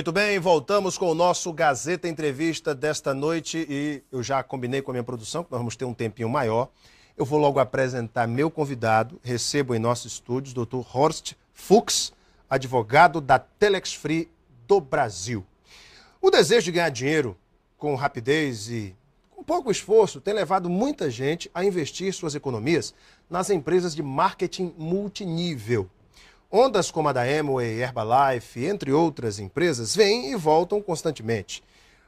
Muito bem, voltamos com o nosso Gazeta Entrevista desta noite e eu já combinei com a minha produção que nós vamos ter um tempinho maior. Eu vou logo apresentar meu convidado, recebo em nossos estúdios o Dr. Horst Fuchs, advogado da Telex Free do Brasil. O desejo de ganhar dinheiro com rapidez e com pouco esforço tem levado muita gente a investir suas economias nas empresas de marketing multinível. Ondas como a da Amway, Herbalife, entre outras empresas, vêm e voltam constantemente.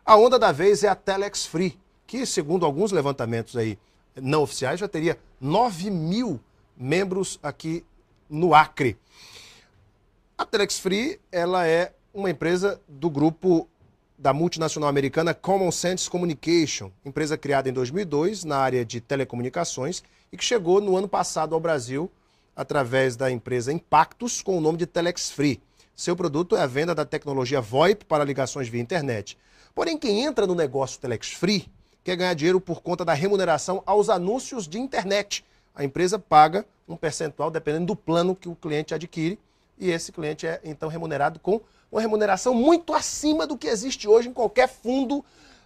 A onda da vez é a Telex Free, que, segundo alguns levantamentos aí não oficiais, já teria 9 mil membros aqui no Acre. A Telex Free, ela é uma empresa do grupo da multinacional americana Common Sense Communication, empresa criada em 2002 na área de telecomunicações e que chegou no ano passado ao Brasil através da empresa Impactus, com o nome de Telex Free. Seu produto é a venda da tecnologia VoIP para ligações via internet. Porém, quem entra no negócio Telex Free quer ganhar dinheiro por conta da remuneração aos anúncios de internet. A empresa paga um percentual dependendo do plano que o cliente adquire e esse cliente é então remunerado com uma remuneração muito acima do que existe hoje em qualquer fundo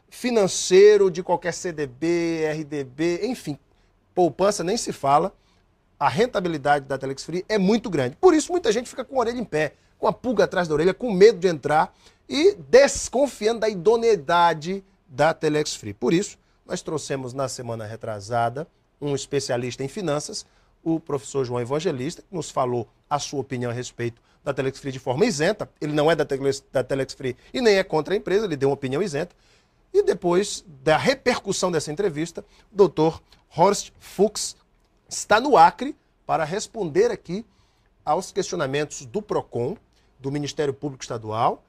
financeiro, de qualquer CDB, RDB, enfim. Poupança nem se fala. A rentabilidade da Telex Free é muito grande. Por isso, muita gente fica com a orelha em pé, com a pulga atrás da orelha, com medo de entrar e desconfiando da idoneidade da Telex Free. Por isso, nós trouxemos na semana retrasada um especialista em finanças, o professor João Evangelista, que nos falou a sua opinião a respeito da Telex Free de forma isenta. Ele não é da Telex Free e nem é contra a empresa, ele deu uma opinião isenta. E depois da repercussão dessa entrevista, o Dr. Horst Fuchs está no Acre para responder aqui aos questionamentos do PROCON, do Ministério Público Estadual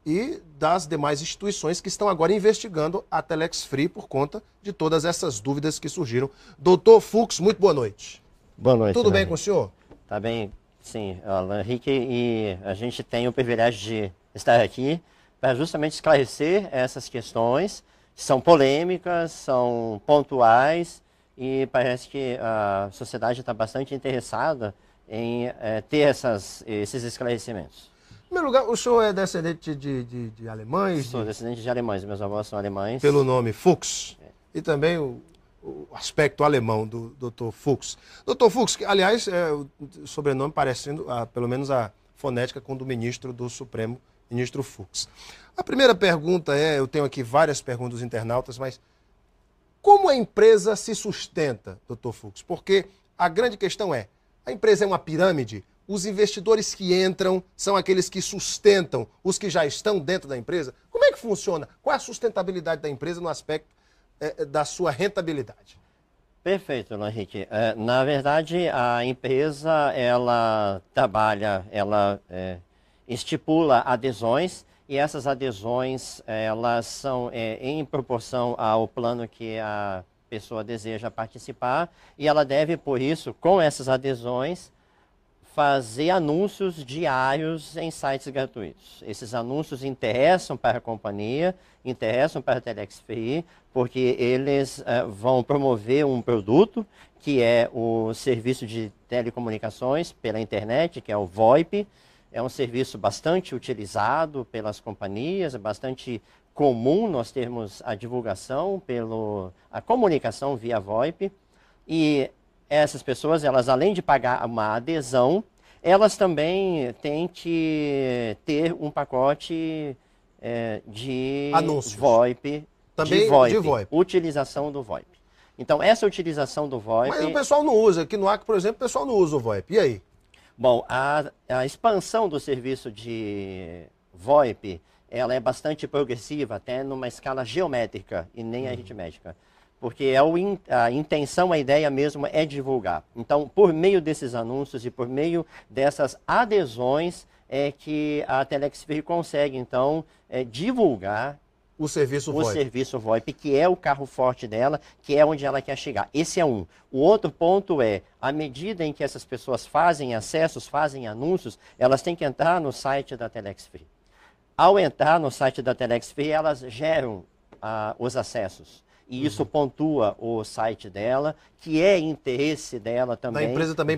e das demais instituições que estão agora investigando a Telex Free por conta de todas essas dúvidas que surgiram. Doutor Fuchs, muito boa noite. Boa noite. Tudo bem com o senhor? Tá bem, sim, Alan Henrique, e a gente tem o privilégio de estar aqui para justamente esclarecer essas questões, que são polêmicas, são pontuais, e parece que a sociedade está bastante interessada em ter esses esclarecimentos. Em primeiro lugar, o senhor é descendente de alemães? Sou descendente de alemães, meus avós são alemães. Pelo nome Fuchs. E também o aspecto alemão do Dr. Fuchs. Dr. Fuchs, que, aliás, o sobrenome parecendo, pelo menos a fonética, com o do ministro do Supremo, ministro Fuchs. A primeira pergunta eu tenho aqui várias perguntas dos internautas, mas como a empresa se sustenta, Dr. Fuchs? Porque a grande questão é, a empresa é uma pirâmide? Os investidores que entram são aqueles que sustentam os que já estão dentro da empresa? Como é que funciona? Qual é a sustentabilidade da empresa no aspecto da sua rentabilidade? Perfeito, Henrique. Na verdade, a empresa, ela trabalha, ela estipula adesões, e essas adesões, elas são em proporção ao plano que a pessoa deseja participar, e ela deve, por isso, com essas adesões, fazer anúncios diários em sites gratuitos. Esses anúncios interessam para a companhia, interessam para a Telex Free, porque eles vão promover um produto, que é o serviço de telecomunicações pela internet, que é o VoIP. É um serviço bastante utilizado pelas companhias, é bastante comum nós termos a divulgação, a comunicação via VoIP. E essas pessoas, elas além de pagar uma adesão, elas também têm que ter um pacote de anúncios. VoIP. Também de VoIP. Utilização do VoIP. Então, essa utilização do VoIP... Mas o pessoal não usa. Aqui no Acre, por exemplo, o pessoal não usa o VoIP. E aí? Bom, a expansão do serviço de VoIP, ela é bastante progressiva, até numa escala geométrica e nem aritmética. Porque a intenção, a ideia mesmo é divulgar. Então, por meio desses anúncios e por meio dessas adesões, é que a Telex Free consegue, então, divulgar o serviço VoIP, que é o carro forte dela, que é onde ela quer chegar. Esse é um. O outro ponto é, à medida em que essas pessoas fazem acessos, fazem anúncios, elas têm que entrar no site da Telex Free. Ao entrar no site da Telex Free, elas geram os acessos. e isso pontua o site dela, que é interesse dela também. Da empresa também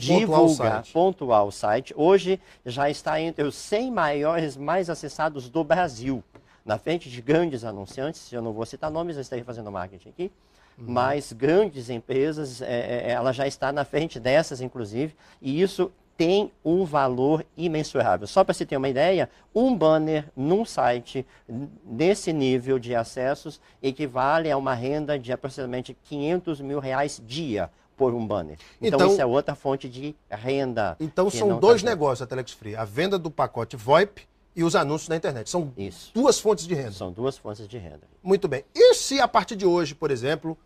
pontuar o site. Hoje já está entre os 100 maiores mais acessados do Brasil, na frente de grandes anunciantes, eu não vou citar nomes, eu estarei fazendo marketing aqui, mas grandes empresas, ela já está na frente dessas, inclusive, e isso tem um valor imensurável. Só para você ter uma ideia, um banner num site nesse nível de acessos equivale a uma renda de aproximadamente R$500 mil dia por um banner. Então isso é outra fonte de renda. Então são dois negócios a Telex Free, a venda do pacote VoIP e os anúncios na internet. São duas fontes de renda. São duas fontes de renda. Muito bem. E se a partir de hoje, por exemplo,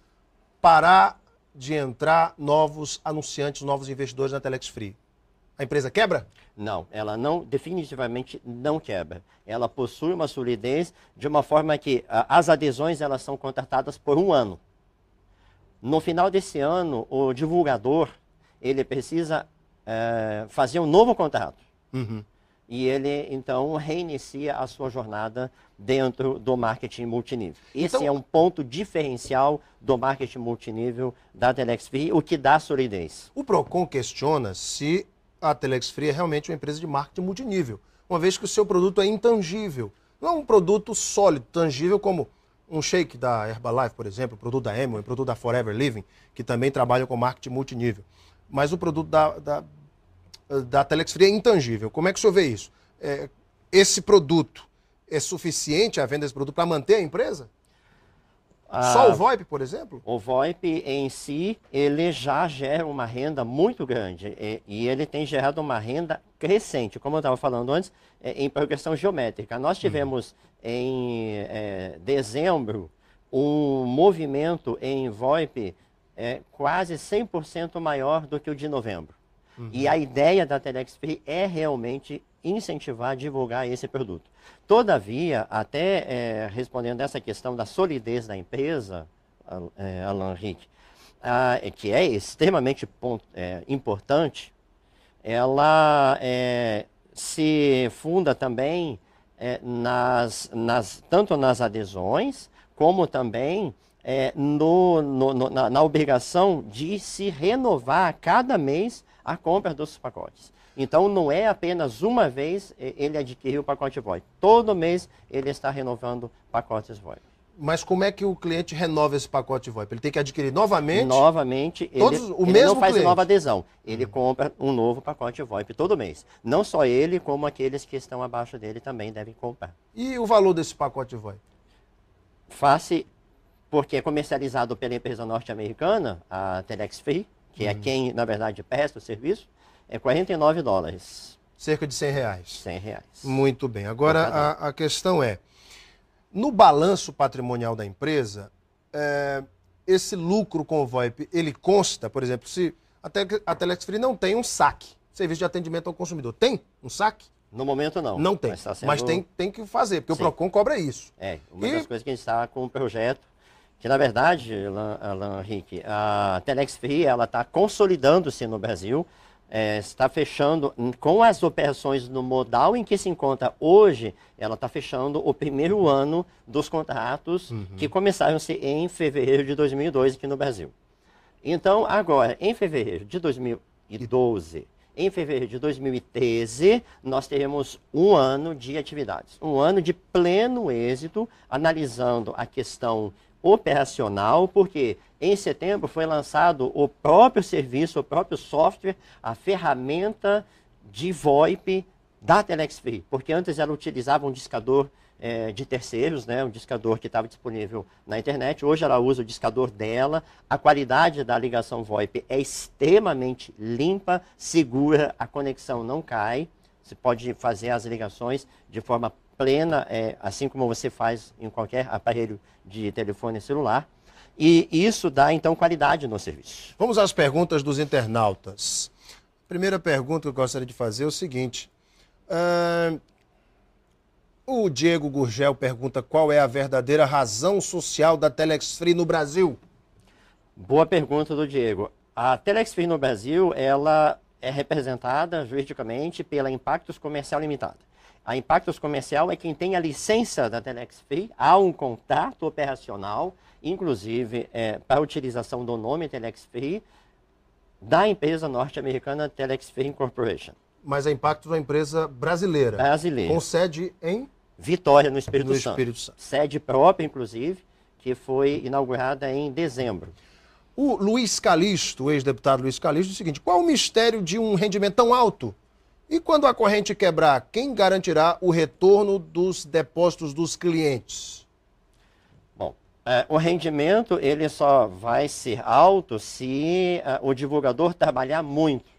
parar de entrar novos anunciantes, novos investidores na Telex Free? A empresa quebra? Não, ela não, definitivamente não quebra. Ela possui uma solidez de uma forma que as adesões elas são contratadas por um ano. No final desse ano, o divulgador ele precisa fazer um novo contrato. E ele, então, reinicia a sua jornada dentro do marketing multinível. Esse é um ponto diferencial do marketing multinível da Telex Free, o que dá solidez. O Procon questiona se a Telex Free é realmente uma empresa de marketing multinível, uma vez que o seu produto é intangível. Não é um produto sólido, tangível, como um shake da Herbalife, por exemplo, o produto da Amway, o produto da Forever Living, que também trabalha com marketing multinível. Mas o produto da Telex Free é intangível. Como é que o senhor vê isso? Esse produto é suficiente, a venda desse produto, para manter a empresa? Só o VoIP, por exemplo? O VoIP em si, ele já gera uma renda muito grande e ele tem gerado uma renda crescente, como eu estava falando antes, em progressão geométrica. Nós tivemos em dezembro um movimento em VoIP quase 100% maior do que o de novembro. E a ideia da Telex Free é realmente incentivar, divulgar esse produto. Todavia, até respondendo essa questão da solidez da empresa, Alan Henrique, que é extremamente importante, ela se funda também tanto nas adesões, como também na obrigação de se renovar a cada mês a compra dos pacotes. Então, não é apenas uma vez ele adquirir o pacote VoIP. Todo mês ele está renovando pacotes VoIP. Mas como é que o cliente renova esse pacote VoIP? Ele tem que adquirir novamente? Novamente, ele não faz nova adesão. Ele compra um novo pacote VoIP todo mês. Não só ele, como aqueles que estão abaixo dele também devem comprar. E o valor desse pacote VoIP? Porque é comercializado pela empresa norte-americana, a Telex Free, que é quem, na verdade, presta o serviço, é $49. Cerca de R$100. R$100. Muito bem. Agora, a questão é, no balanço patrimonial da empresa, esse lucro com o VoIP, ele consta, por exemplo, se a Telex Free não tem um SAC, Serviço de Atendimento ao Consumidor, tem um SAC? No momento não. Não tem, mas tem que fazer, porque o Procon cobra isso. Uma das coisas que a gente está com um projeto, que na verdade, Alan Henrique, a Telex Free ela está consolidando-se no Brasil, está fechando, com as operações no modal em que se encontra hoje, ela está fechando o primeiro ano dos contratos que começaram-se em fevereiro de 2002 aqui no Brasil. Então, agora, em fevereiro de 2012, em fevereiro de 2013, nós teremos um ano de atividades, um ano de pleno êxito, analisando a questão operacional, porque em setembro foi lançado o próprio serviço, o próprio software, a ferramenta de VoIP da Telex Free, porque antes ela utilizava um discador de terceiros, né, um discador que estava disponível na internet, hoje ela usa o discador dela, a qualidade da ligação VoIP é extremamente limpa, segura, a conexão não cai, você pode fazer as ligações de forma plena, assim como você faz em qualquer aparelho de telefone celular. E isso dá, então, qualidade no serviço. Vamos às perguntas dos internautas. A primeira pergunta que eu gostaria de fazer é o seguinte. O Diego Gurgel pergunta qual é a verdadeira razão social da Telex Free no Brasil? Boa pergunta do Diego. A Telex Free no Brasil, ela é representada juridicamente pela Impactos Comercial Limitada. A Impactos Comercial é quem tem a licença da Telex Free, há um contrato operacional, inclusive para a utilização do nome Telex Free, da empresa norte-americana Telex Free Incorporation. Mas a Impactos é uma empresa brasileira. Brasileira. Com sede em Vitória, no Espírito no Santo. Espírito Santo. Sede própria, inclusive, que foi inaugurada em dezembro. O Luiz Calixto, o ex-deputado Luiz Calixto, diz o seguinte: qual o mistério de um rendimento tão alto? E quando a corrente quebrar, quem garantirá o retorno dos depósitos dos clientes? Bom, o rendimento ele só vai ser alto se o divulgador trabalhar muito.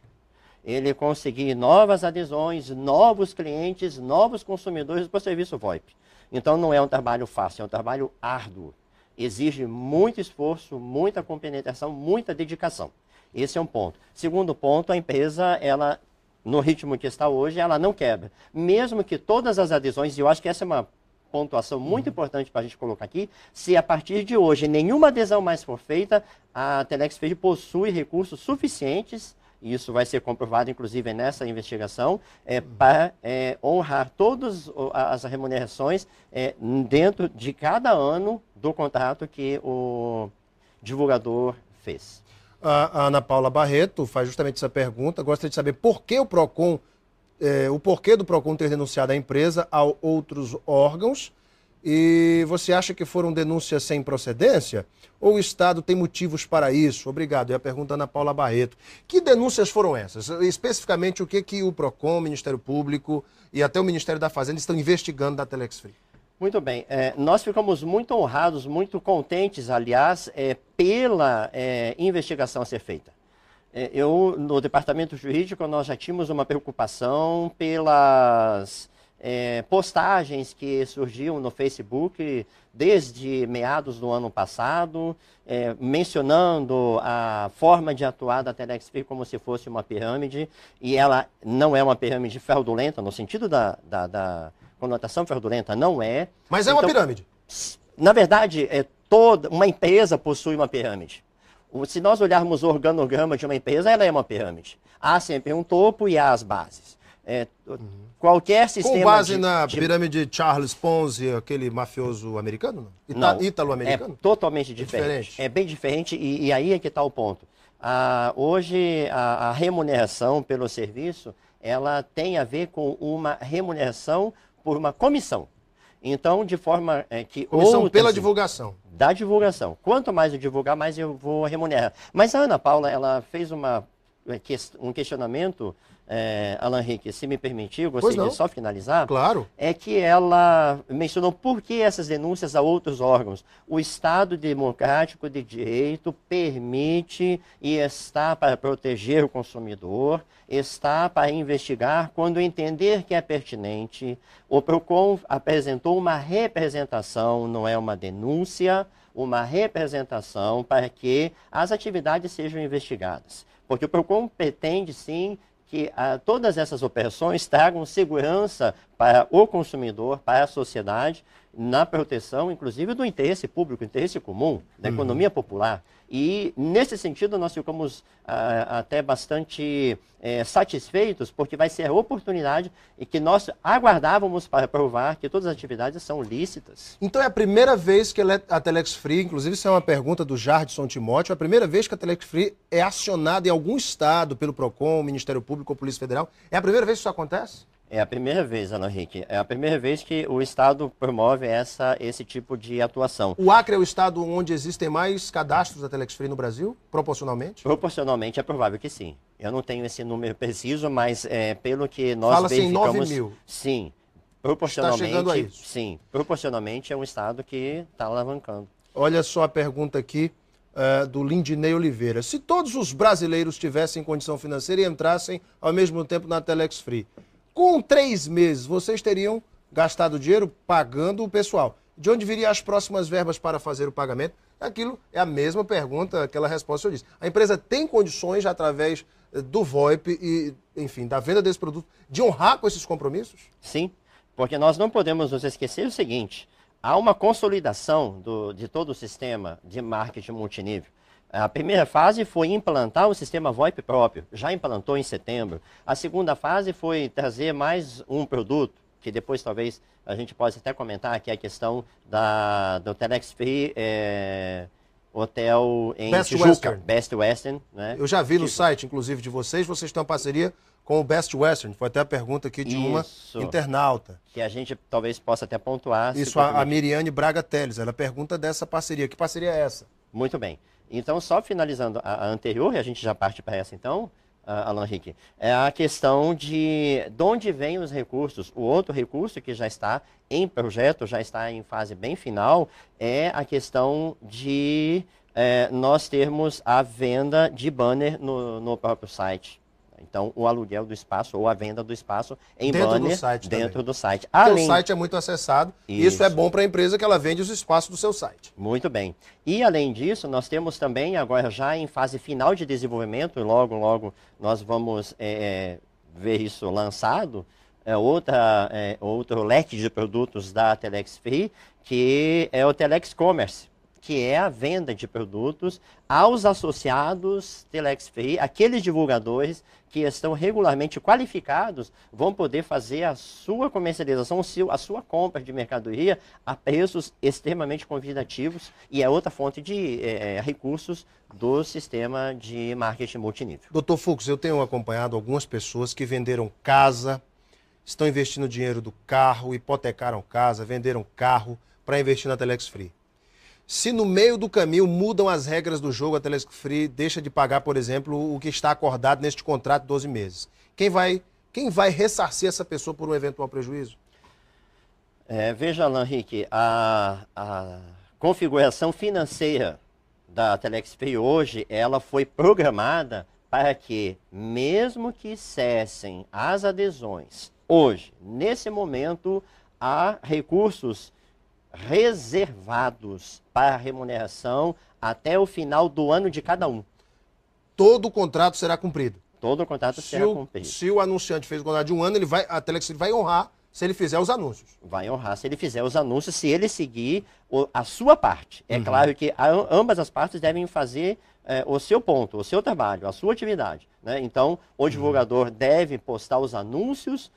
Ele conseguir novas adesões, novos clientes, novos consumidores para o serviço VoIP. Então não é um trabalho fácil, é um trabalho árduo. Exige muito esforço, muita compenetração, muita dedicação. Esse é um ponto. Segundo ponto, a empresa, ela, no ritmo que está hoje, ela não quebra. Mesmo que todas as adesões, e eu acho que essa é uma pontuação muito importante para a gente colocar aqui, se a partir de hoje nenhuma adesão mais for feita, a Telex Free possui recursos suficientes, e isso vai ser comprovado, inclusive, nessa investigação, para honrar todas as remunerações dentro de cada ano do contrato que o divulgador fez. A Ana Paula Barreto faz justamente essa pergunta. Gostaria de saber por que o PROCON, o porquê do PROCON ter denunciado a empresa a outros órgãos. E você acha que foram denúncias sem procedência? Ou o Estado tem motivos para isso? Obrigado. É a pergunta da Ana Paula Barreto. Que denúncias foram essas? Especificamente, o que o PROCON, o Ministério Público e até o Ministério da Fazenda estão investigando da Telex Free? Muito bem. Nós ficamos muito honrados, muito contentes, aliás, pela investigação a ser feita. No departamento jurídico, nós já tínhamos uma preocupação pelas postagens que surgiam no Facebook desde meados do ano passado, mencionando a forma de atuar da Telex Free como se fosse uma pirâmide, e ela não é uma pirâmide fraudulenta, no sentido da conotação fraudulenta, não é. Mas é uma pirâmide. Na verdade, toda uma empresa possui uma pirâmide. Se nós olharmos o organograma de uma empresa, ela é uma pirâmide. Há sempre um topo e há as bases. Qualquer sistema com base na pirâmide de Charles Ponzi, aquele mafioso americano? Não, ítalo-americano? É totalmente diferente. É bem diferente e aí é que está o ponto. Hoje, a remuneração pelo serviço, ela tem a ver com uma remuneração por uma comissão. Então, de forma que... Comissão pela divulgação. Da divulgação. Quanto mais eu divulgar, mais eu vou remunerar. Mas a Ana Paula, ela fez um questionamento, Alan Henrique, se me permitir, eu gostaria de só finalizar. Claro. É que ela mencionou por que essas denúncias a outros órgãos. O Estado Democrático de Direito permite e está para proteger o consumidor, está para investigar quando entender que é pertinente. O PROCON apresentou uma representação, não é uma denúncia, uma representação para que as atividades sejam investigadas. Porque o PROCON pretende, sim, que todas essas operações tragam segurança para o consumidor, para a sociedade, na proteção, inclusive, do interesse público, interesse comum, da economia popular. E, nesse sentido, nós ficamos até bastante satisfeitos, porque vai ser a oportunidade e que nós aguardávamos para provar que todas as atividades são lícitas. Então é a primeira vez que a Telex Free, inclusive isso é uma pergunta do Jardson Timóteo, é a primeira vez que a Telex Free é acionada em algum estado pelo PROCON, Ministério Público ou Polícia Federal? É a primeira vez que isso acontece? É a primeira vez, Alan Henrique. É a primeira vez que o Estado promove esse tipo de atuação. O Acre é o estado onde existem mais cadastros da Telex Free no Brasil, proporcionalmente? Proporcionalmente é provável que sim. Eu não tenho esse número preciso, mas pelo que nós Fala-se verificamos... em 9 mil. Sim. Proporcionalmente, está chegando a isso. Sim. Proporcionalmente é um estado que está alavancando. Olha só a pergunta aqui do Lindinei Oliveira. Se todos os brasileiros tivessem condição financeira e entrassem ao mesmo tempo na Telex Free, com 3 meses, vocês teriam gastado dinheiro pagando o pessoal. De onde viriam as próximas verbas para fazer o pagamento? Aquilo é a mesma pergunta, aquela resposta que eu disse. A empresa tem condições, através do VoIP e, enfim, da venda desse produto, de honrar com esses compromissos? Sim, porque nós não podemos nos esquecer o seguinte, há uma consolidação de todo o sistema de marketing multinível. A primeira fase foi implantar o sistema VoIP próprio, já implantou em setembro. A segunda fase foi trazer mais um produto, que depois talvez a gente possa até comentar, que é a questão do Telex Free Hotel em Best Tijuca, Western. Best Western, né? Eu já vi no site, inclusive, de vocês têm uma parceria com o Best Western. Foi até a pergunta aqui de uma internauta. Que a gente talvez possa até pontuar. Isso, a Miriane Braga Teles, ela pergunta dessa parceria. Que parceria é essa? Muito bem. Então, só finalizando a anterior, e a gente já parte para essa então, Alan Henrique, é a questão de onde vêm os recursos. O outro recurso que já está em projeto, já está em fase bem final, é a questão de nós termos a venda de banner no próprio site. Então, o aluguel do espaço ou a venda do espaço em dentro banner do site dentro do site. Porque o site é muito acessado e isso é bom para a empresa que ela vende os espaços do seu site. Muito bem. E, além disso, nós temos também, agora já em fase final de desenvolvimento, e logo nós vamos ver isso lançado, outro leque de produtos da Telex Free, que é o Telex Commerce, que é a venda de produtos aos associados Telex Free, aqueles divulgadores que estão regularmente qualificados, vão poder fazer a sua comercialização, a sua compra de mercadoria a preços extremamente convidativos e é outra fonte de recursos do sistema de marketing multinível. Dr. Fux, eu tenho acompanhado algumas pessoas que venderam casa, estão investindo dinheiro do carro, hipotecaram casa, venderam carro para investir na Telex Free. Se no meio do caminho mudam as regras do jogo, a Telex Free deixa de pagar, por exemplo, o que está acordado neste contrato de 12 meses. Quem vai ressarcir essa pessoa por um eventual prejuízo? Veja, Alan Henrique, a configuração financeira da Telex Free hoje, ela foi programada para que, mesmo que cessem as adesões, hoje, nesse momento, há recursos reservados para remuneração até o final do ano de cada um. Todo o contrato será cumprido? Todo o contrato será cumprido. Se o anunciante fez o contrato de um ano, a Telex vai honrar se ele fizer os anúncios. Vai honrar se ele fizer os anúncios, se ele seguir a sua parte. É claro que ambas as partes devem fazer o seu ponto, o seu trabalho, a sua atividade, né? Então, o divulgador deve postar os anúncios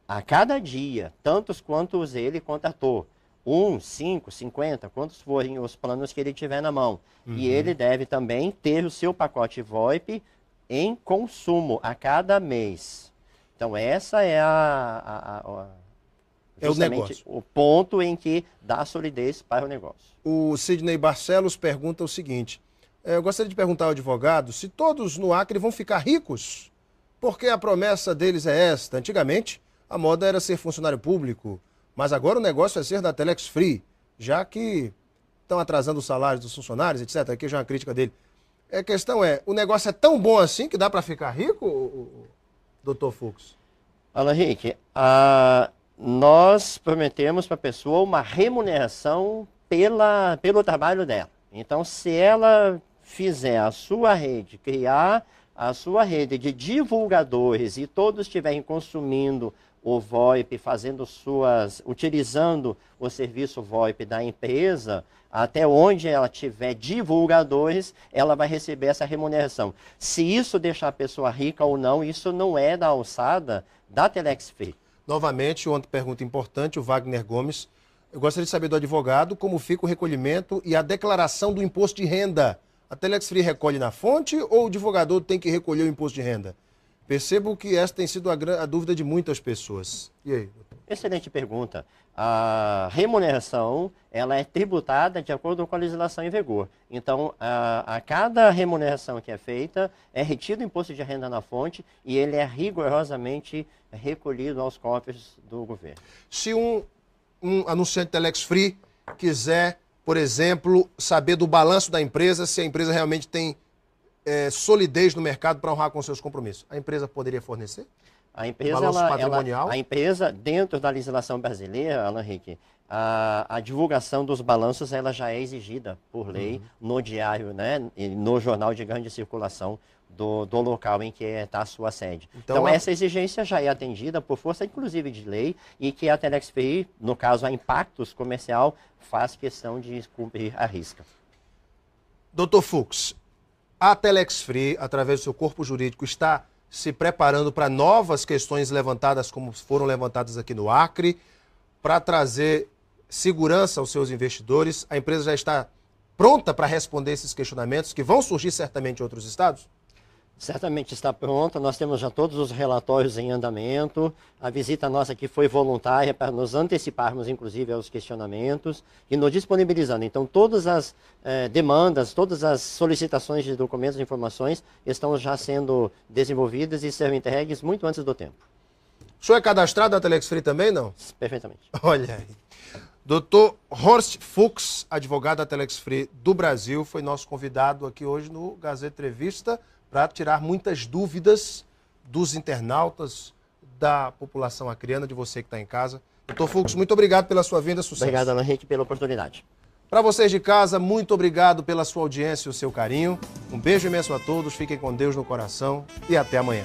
a cada dia, tantos quantos ele contratou. 1, 5, 50, quantos forem os planos que ele tiver na mão. E ele deve também ter o seu pacote VoIP em consumo a cada mês. Então, essa é o negócio. O ponto em que dá solidez para o negócio. O Sidney Barcelos pergunta o seguinte, eu gostaria de perguntar ao advogado se todos no Acre vão ficar ricos, porque a promessa deles é esta. Antigamente, a moda era ser funcionário público, mas agora o negócio é ser da Telex Free, já que estão atrasando os salários dos funcionários, etc. Aqui já é uma crítica dele. A questão é, o negócio é tão bom assim que dá para ficar rico, Dr. Fux? Alan Henrique, nós prometemos para a pessoa uma remuneração pelo trabalho dela. Então, se ela fizer a sua rede, criar a sua rede de divulgadores e todos estiverem consumindo o VoIP, utilizando o serviço VoIP da empresa, até onde ela tiver divulgadores, ela vai receber essa remuneração. Se isso deixar a pessoa rica ou não, isso não é da alçada da Telex Free. Novamente, outra pergunta importante, o Wagner Gomes. Eu gostaria de saber do advogado como fica o recolhimento e a declaração do imposto de renda. A Telex Free recolhe na fonte ou o divulgador tem que recolher o imposto de renda? Percebo que essa tem sido a dúvida de muitas pessoas. E aí, doutor? Excelente pergunta. A remuneração, ela é tributada de acordo com a legislação em vigor. Então, a cada remuneração que é feita, é retido o imposto de renda na fonte e ele é rigorosamente recolhido aos cofres do governo. Se um anunciante Telex Free quiser, por exemplo, saber do balanço da empresa, se a empresa realmente tem solidez no mercado para honrar com seus compromissos, a empresa poderia fornecer? A empresa, balanço patrimonial? A empresa, dentro da legislação brasileira, Alan Henrique, a divulgação dos balanços ela já é exigida por lei no diário, né, e no jornal de grande circulação do local em que está a sua sede. Então essa exigência já é atendida por força, inclusive, de lei, e que a Telex Free, no caso a Impactos Comercial, faz questão de cumprir a risca. Dr. Fux, a Telex Free, através do seu corpo jurídico, está se preparando para novas questões levantadas, como foram levantadas aqui no Acre, para trazer segurança aos seus investidores. A empresa já está pronta para responder esses questionamentos que vão surgir certamente em outros estados? Certamente está pronta, nós temos já todos os relatórios em andamento, a visita nossa aqui foi voluntária para nos anteciparmos, inclusive, aos questionamentos e nos disponibilizando. Então, todas as demandas, todas as solicitações de documentos e informações estão já sendo desenvolvidas e serão entregues muito antes do tempo. O senhor é cadastrado da Telex Free também, não? Perfeitamente. Olha aí. Dr. Horst Fuchs, advogado da Telex Free do Brasil, foi nosso convidado aqui hoje no Gazeta Entrevista, para tirar muitas dúvidas dos internautas, da população acreana, de você que está em casa. Dr. Fuchs, muito obrigado pela sua vinda, sucesso. Obrigado, Alan Henrique, pela oportunidade. Para vocês de casa, muito obrigado pela sua audiência e o seu carinho. Um beijo imenso a todos, fiquem com Deus no coração e até amanhã.